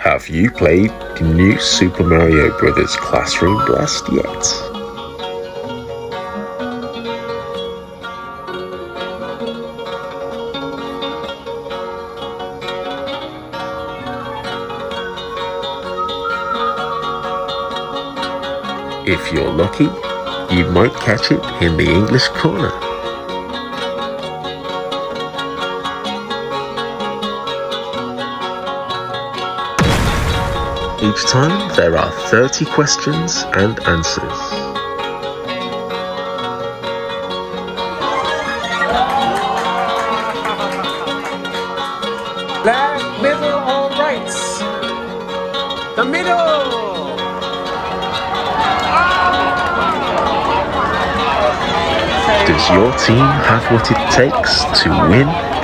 Have you played the new Super Mario Bros. Classroom Blast yet? If you're lucky, you might catch it in the English corner. Each time there are 30 questions and answers. Left, middle, or right? The middle! Does your team have what it takes to win?